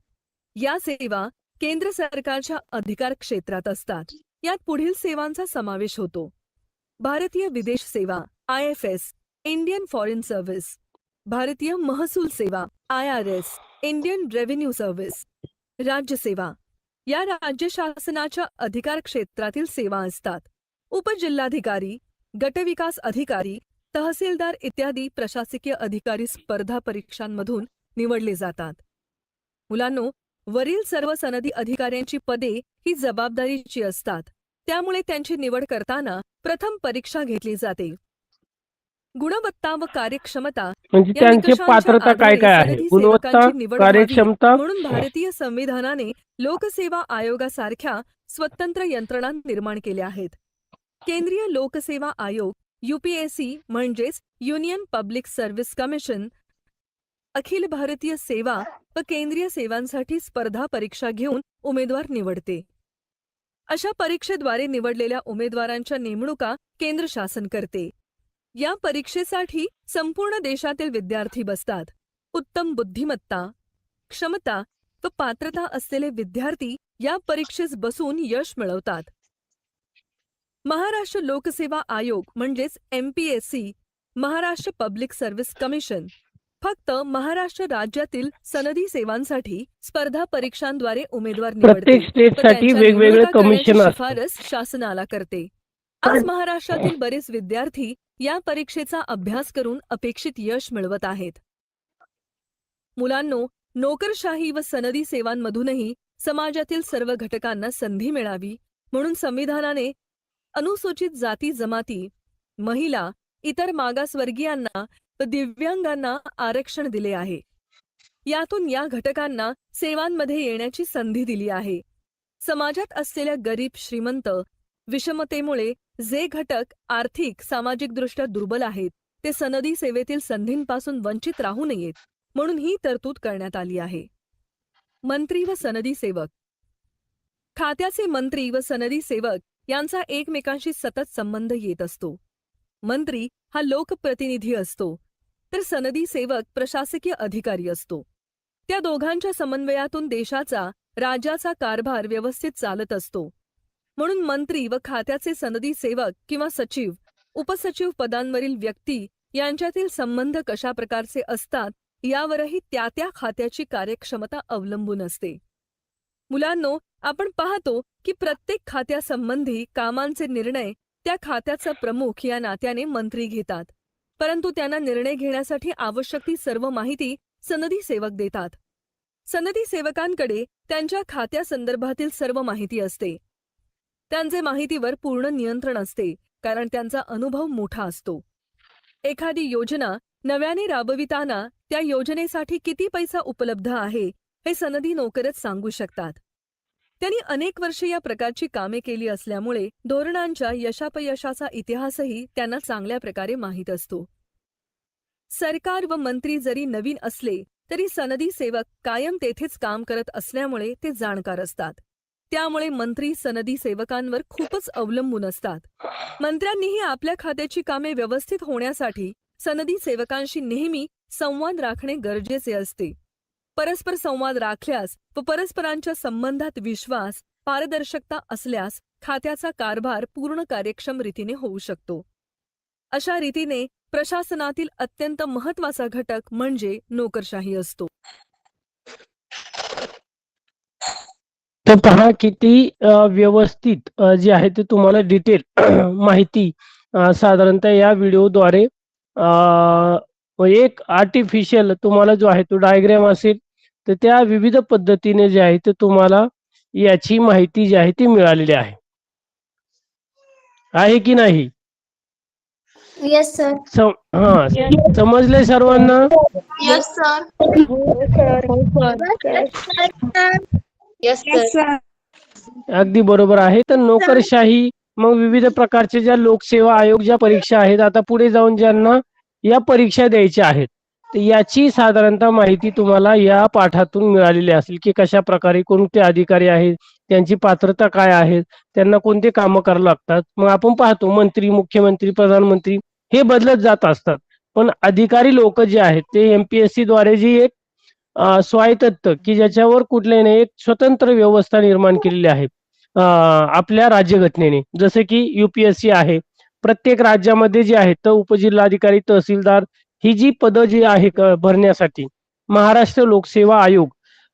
या सेवा केंद्र सरकारच्या अधिकार क्षेत्रात असतात. यात पुढील सेवांचा समावेश होतो: भारतीय विदेश सेवा, IFS, इंडियन फॉरेन सर्व्हिस. भारतीय महसूल सेवा, IRS, इंडियन रेव्हेन्यू सर्व्हिस. राज्य सेवा. या राज्य शासनाच्या अधिकार क्षेत्रातील सेवा असतात. उपजिल्हाधिकारी, गटविकास अधिकारी, तहसीलदार इत्यादी प्रशासकीय अधिकारी स्पर्धा परीक्षांमधून निवडले जातात. मुलांनो, वरील सर्व सनदी अधिकाऱ्यांची पदे ही जबाबदारीची असतात. त्यामुळे त्यांची निवड करताना प्रथम परीक्षा घेतली जाते. गुणवत्ता व कार्यक्षमता म्हणजे या त्यांची निकषांच्या पात्रता काय आधारे काय आहे? सनदी गुणवत्ता, सेवकांची निवड व्हावी कार्यक्षमता. म्हणून भारतीय संविधानाने लोकसेवा आयोगासारख्या स्वतंत्र यंत्रणा निर्माण केल्या आहेत. केंद्रीय लोकसेवा आयोग UPSC म्हणजेच union public service commission Akhil Bharatiya सेवा व केंद्रीय सेवांसाठी स्पर्धा परीक्षा घेऊन उमेदवार निवडते. अशा परीक्षेद्वारे निवडलेल्या उमेदवारांच्या नेमणुका केंद्र शासन करते. या परीक्षेसाठी संपूर्ण देशातील विद्यार्थी बसतात. उत्तम बुद्धिमत्ता, क्षमता व पात्रता असलेले विद्यार्थी या परीक्षेस बसून यश मिळवतात. महाराष्ट्र लोकसेवा आयोग म्हणजेच MPSC, Maharashtra public service commission, फक्त महाराष्ट्र राज्यातील सनदी सेवांसाठी स्पर्धा परीक्षांद्वारे उमेदवार निवडते प्रत्येक व स्टेटसाठी त्यांच्या वेगवेगळे नेमणुका करण्याची कमिशन असतं. शिफारस शासनाला करते. आज महाराष्ट्रातील बरेच विद्यार्थी या परीक्षेचा अभ्यास करून अपेक्षित यश मिळवत आहेत. मुलांनो, नोकरशाही व सनदी सेवांमधूनही समाजातील सर्व घटकांना संधी मिळावी म्हणून संविधानाने अनुसूचित जाती जमाती, महिला, इतर मागासवर्गीयांना व दिव्यांगांना आरक्षण दिले आहे. यातून या घटकांना सेवांमध्ये येण्याची संधी दिली आहे. समाजात असलेल्या गरीब श्रीमंत विषमतेमुळे जे घटक आर्थिक सामाजिकदृष्ट्या दुर्बल आहेत ते सनदी सेवेतील संधींपासून वंचित राहू नयेत म्हणून ही तरतूद करण्यात आली आहे. मंत्री व सनदी सेवक. खात्याचे मंत्री व सनदी सेवक यांचा एकमेकांशी सतत संबंध येत असतो. मंत्री हा लोकप्रतिनिधी असतो तर सनदी सेवक प्रशासकीय अधिकारी असतो. त्या दोघांच्या समन्वयातून देशाचा, राज्याचा कारभार व्यवस्थित चालत असतो. म्हणून मंत्री व खात्याचे सनदी सेवक किंवा सचिव, उपसचिव पदांवरील व्यक्ती यांच्यातील संबंध कशा प्रकारचे असतात यावरही त्या त्या खात्याची कार्यक्षमता अवलंबून असते. मुलांनो, आपण पाहतो की प्रत्येक खात्यासंबंधी कामांचे निर्णय त्या खात्याचा प्रमुख या नात्याने मंत्री घेतात, परंतु त्यांना निर्णय घेण्यासाठी आवश्यक ती सर्व माहिती सनदी सेवक देतात. सनदी सेवकांकडे त्यांच्या खात्यासंदर्भातील सर्व माहिती असते. त्यांचे माहितीवर पूर्ण नियंत्रण असते कारण त्यांचा अनुभव मोठा असतो. एखादी योजना नव्याने राबविताना त्या योजनेसाठी किती पैसा उपलब्ध आहे हे सनदी नोकरच सांगू शकतात. त्यांनी अनेक वर्षे या प्रकारची कामे केली असल्यामुळे धोरणांच्या यशापयशाचा इतिहासही त्यांना चांगल्या प्रकारे माहीत असतो. सरकार व मंत्री जरी नवीन असले तरी सनदी सेवक कायम तेथेच काम करत असल्यामुळे ते जाणकार असतात. त्यामुळे मंत्री सनदी सेवकांवर खूपच अवलंबून असतात. मंत्र्यांनीही आपल्या खात्याची कामे व्यवस्थित होण्यासाठी सनदी सेवकांशी नेहमी संवाद राखणे गरजेचे असते. परस्पर संवाद राखल्यास व परस्परांच्या संबंधात विश्वास, पारदर्शकता असल्यास खात्याचा कारभार पूर्ण कार्यक्षम रीतीने होऊ शकतो. अशा रीतीने प्रशासनातील अत्यंत महत्त्वाचा घटक म्हणजे नोकरशाही असतो. तर पहा किती व्यवस्थित जे आहे ते तुम्हाला डिटेल माहिती साधारणतः या व्हिडिओद्वारे एक आर्टिफिशियल तुम्हाला जो आहे तो डायग्राम असेल तर त्या विविध पद्धतीने जे आहे ते तुम्हाला याची माहिती जी आहे ती मिळालेली आहे की नाही? Yes sir. समजले सर्वांना? Yes sir. Yes sir. अगदी बरोबर आहे. तर नोकरशाही मग विविध प्रकारचे ज्या लोकसेवा आयोग ज्या परीक्षा आहेत आता पुढे जाऊन ज्यांना या परीक्षा द्यायच्या आहेत तर याची साधारणतः माहिती तुम्हाला या पाठातून मिळालेली असेल की कशा प्रकारे कोणते अधिकारी आहेत, त्यांची पात्रता काय आहे, त्यांना कोणते कामं करावं लागतात. मग आपण पाहतो मंत्री, मुख्यमंत्री, प्रधानमंत्री हे बदलत जात असतात, पण अधिकारी लोक जे आहेत ते एमपीएससी द्वारे जी एक स्वायत्त की ज्याच्यावर कुठल्याही नाही एक स्वतंत्र व्यवस्था निर्माण केलेली आहे आपल्या राज्यघटनेने. जसे की यूपीएससी आहे. प्रत्येक राज्यामध्ये जे आहेत तर उपजिल्हाधिकारी, तहसीलदार ही जी पदं जी आहे भरण्यासाठी महाराष्ट्र लोकसेवा आयोग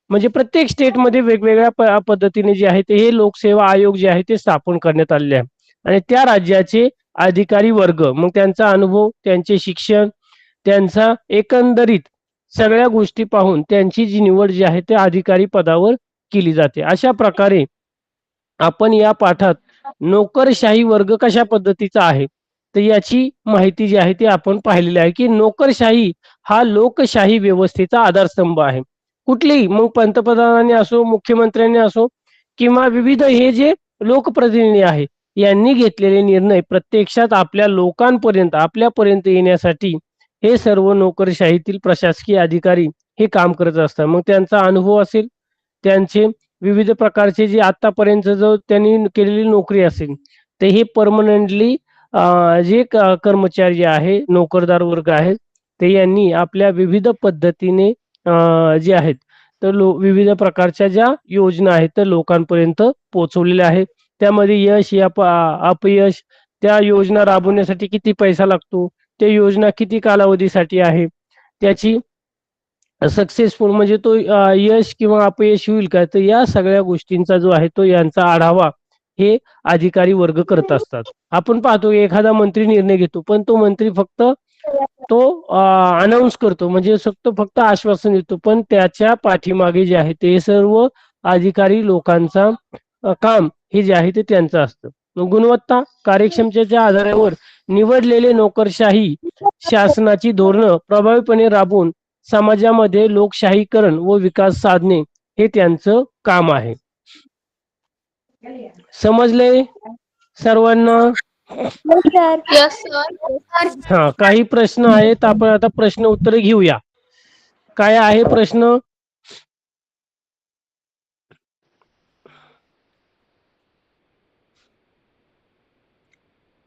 म्हणजे प्रत्येक स्टेटमध्ये वेगवेगळ्या पद्धतीने जे आहे ते हे लोकसेवा आयोग जे आहे ते स्थापन करण्यात आलेले आहे. आणि त्या राज्याचे अधिकारी वर्ग मग त्यांचा अनुभव, त्यांचे शिक्षण, त्यांचा एकंदरीत सगळ्या गोष्टी पाहून त्यांची जी निवड जी आहे ते अधिकारी पदावर केली जाते. अशा प्रकारे आपण या पाठात नोकरशाही वर्ग कशा पद्धतीचा आहे तर याची माहिती जी आहे ती आपण पाहिलेली आहे की नोकरशाही हा लोकशाही व्यवस्थेचा आधारस्तंभ आहे. कुठलेही मग पंतप्रधानांनी असो, मुख्यमंत्र्यांनी असो किंवा विविध हे जे लोकप्रतिनिधी आहे यांनी घेतलेले निर्णय प्रत्यक्षात आपल्या लोकांपर्यंत आपल्यापर्यंत येण्यासाठी हे सर्व नोकरशाहीतील प्रशासकीय अधिकारी हे काम करत असतात. मग त्यांचा अनुभव असेल, त्यांचे विविध प्रकारचे जे आतापर्यंत जो त्यांनी केलेली नोकरी असेल तर हे परमनंटली जे कर्मचारी आहे, नोकरदार वर्ग आहे ते यांनी आपल्या विविध पद्धतीने जे आहेत तर विविध प्रकारच्या ज्या योजना आहेत त्या लोकांपर्यंत पोहोचवलेल्या आहेत. त्यामध्ये यश या अपयश, त्या योजना राबवण्यासाठी किती पैसा लागतो, त्या योजना किती कालावधीसाठी आहे, त्याची सक्सेसफुल म्हणजे तो यश किंवा अपयश होईल का, तर या सगळ्या गोष्टींचा जो आहे तो यांचा आढावा हे अधिकारी वर्ग करत असतात. आपण पाहतो एखादा मंत्री निर्णय घेतो पण तो मंत्री फक्त तो अनाऊन्स करतो म्हणजे फक्त आश्वासन देतो, पण त्याच्या पाठीमागे जे आहे ते सर्व अधिकारी लोकांचा काम हे जे आहे ते त्यांचं असतं. गुणवत्ता कार्यक्षमतेच्या आधारावर निवडलेले नोकरशाही शासनाची धोरणं प्रभावीपणे राबवून समाजामध्ये लोकशाहीकरण व विकास साधणे हे त्यांचं काम आहे. समजले सर्वांना? Yes sir. हा, काही प्रश्न आहेत आपण आता प्रश्न उत्तरे घेऊया. काय आहे प्रश्न?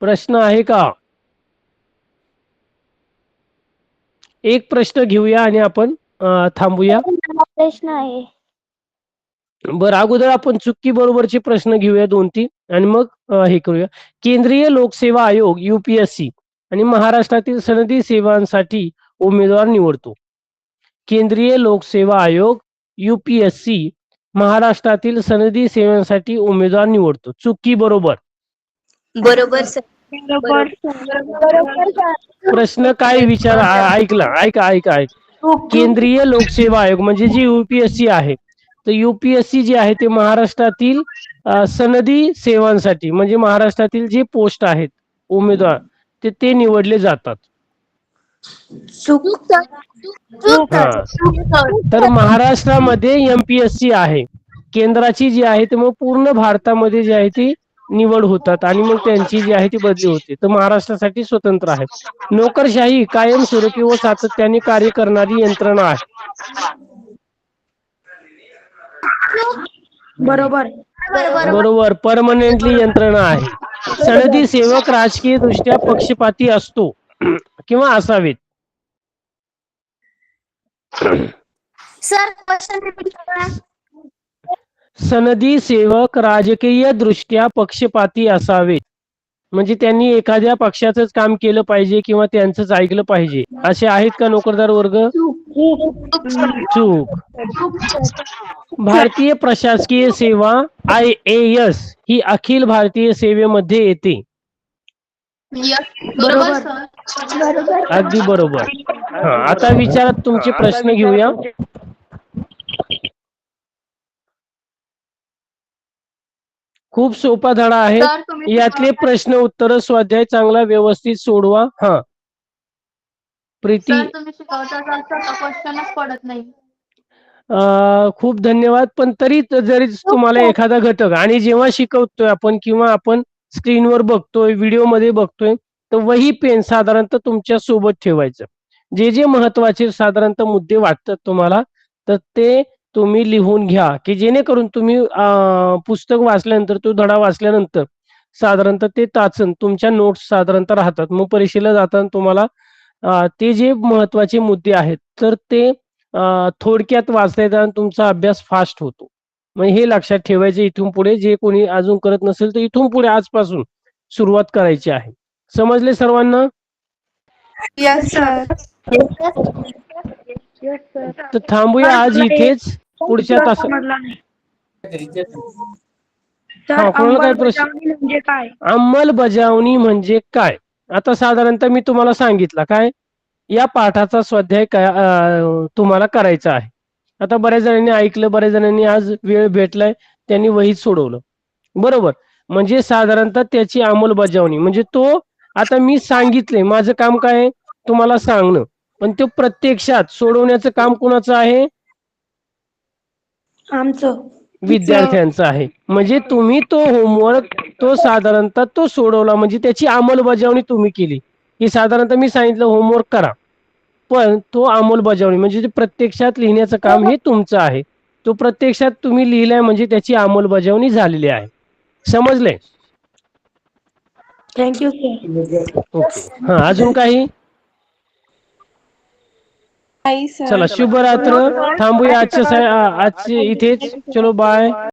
प्रश्न आहे का? एक प्रश्न घेऊया आणि आपण थांबूया. प्रश्न आहे. बरं, अगोदर आपण चुकी बरोबरचे प्रश्न घेऊया 2-3 आणि मग हे करूया. केंद्रीय लोकसेवा आयोग यूपीएससी आणि महाराष्ट्रातील सनदी सेवांसाठी उमेदवार निवडतो. केंद्रीय लोकसेवा आयोग यूपीएससी महाराष्ट्रातील सनदी सेवांसाठी उमेदवार निवडतो. चुकी बरोबर? बरोबर सर. प्रश्न काय विचार ऐका. केंद्रीय लोकसेवा आयोग म्हणजे जी यूपीएससी आहे तर यूपीएससी जे आहे ते महाराष्ट्रातील सनदी सेवांसाठी म्हणजे महाराष्ट्रातील जे पोस्ट आहेत उमेदवार ते निवडले जातात. चूक सर. हा तर महाराष्ट्रामध्ये एमपीएससी आहे केंद्राची जी आहे ती मग पूर्ण भारतामध्ये जी आहे ती निवड होतात आणि मग त्यांची जी आहे ती बदली होते तर महाराष्ट्रासाठी स्वतंत्र आहे नोकरशाही कायमस्वरूपी व सातत्याने कार्य करणारी यंत्रणा आहे बरोबर बरोबर परमनंटली यंत्रणा आहे सनदी सेवक राजकीय दृष्ट्या पक्षपाती असतो किंवा असावेत सर क्वेश्चन रिपीट करा. सनदी सेवक राजकीय दृष्ट्या पक्षपाती असावेत म्हणजे त्यांनी एखाद्या पक्षाचंच काम केलं पाहिजे किंवा त्यांचंच ऐकलं पाहिजे असे आहेत का नोकरदार वर्ग चूक भारतीय प्रशासकीय सेवा IAS ही अखिल भारतीय सेवेमध्ये येते बरोबर सर. अगदी बरोबर हा आता विचारात तुमचे प्रश्न घेऊया खूप सोपा धडा आहे सर तुम्ही यातले प्रश्न उत्तर स्वाध्याय चांगला व्यवस्थित सोडवा हा प्रीती सर तुम्ही शिकवता क्वेश्चनच पडत नाही. खूप धन्यवाद पण तरी जरी तुम्हाला एखादा घटक आणि जेव्हा शिकवतोय आपण किंवा आपण स्क्रीनवर बघतोय व्हिडिओमध्ये बघतोय तर वही पेन साधारणतः तुमच्या सोबत ठेवायचं जे जे महत्वाचे साधारणतः मुद्दे वाटतात तुम्हाला तर ते तुम्ही लिहून घ्या की जेणेकरून तुम्ही पुस्तक वाचल्यानंतर तो धडा वाचल्यानंतर साधारणतः ते ताचन तुमच्या नोट्स साधारणतः राहतात मग परीक्षेला जाताना तुम्हाला ते जे महत्वाचे मुद्दे आहेत तर ते थोडक्यात वाचता येतात आणि तुमचा अभ्यास फास्ट होतो म्हणजे हे लक्षात ठेवायचं इथून पुढे जे कोणी अजून करत नसेल तर इथून पुढे आजपासून सुरुवात करायची आहे समजले सर्वांना यस सर तर थांबूया आज इथेच पुढच्या तासात समजला नाही हा, तर कोणाला काय प्रश्न? अंमलबजावणी म्हणजे काय अंमलबजावणी म्हणजे काय आता साधारणतः मी तुम्हाला सांगितलं काय या पाठाचा स्वाध्याय काय तुम्हाला करायचा आहे आता बऱ्याच जणांनी ऐकलं बऱ्याच जणांनी आज वेळ भेटलाय त्यांनी वहीत सोडवलं बरोबर म्हणजे साधारणतः त्याची अंमलबजावणी म्हणजे तो आता मी सांगितले माझं काम काय आहे तुम्हाला सांगणं पण ते प्रत्यक्षात सोडवण्याचं काम कोणाचं आहे आमचं विद्यार्थ्यांचा आहे म्हणजे तुम्ही तो होमवर्क तो साधारणतः तो सोडवला म्हणजे त्याची अंमलबजावणी तुम्ही केली की साधारणतः मी सांगितलं होमवर्क करा पण तो अंमलबजावणी म्हणजे ते प्रत्यक्षात लिहिण्याचं काम हे तुमचं आहे तो प्रत्यक्षात तुम्ही लिहिलाय म्हणजे त्याची अंमलबजावणी झालेली आहे समजले थँक्यू सर ओके हा अजून काही नाही सर चला शुभरात्र थांबूया आजच्या इथेच चलो बाय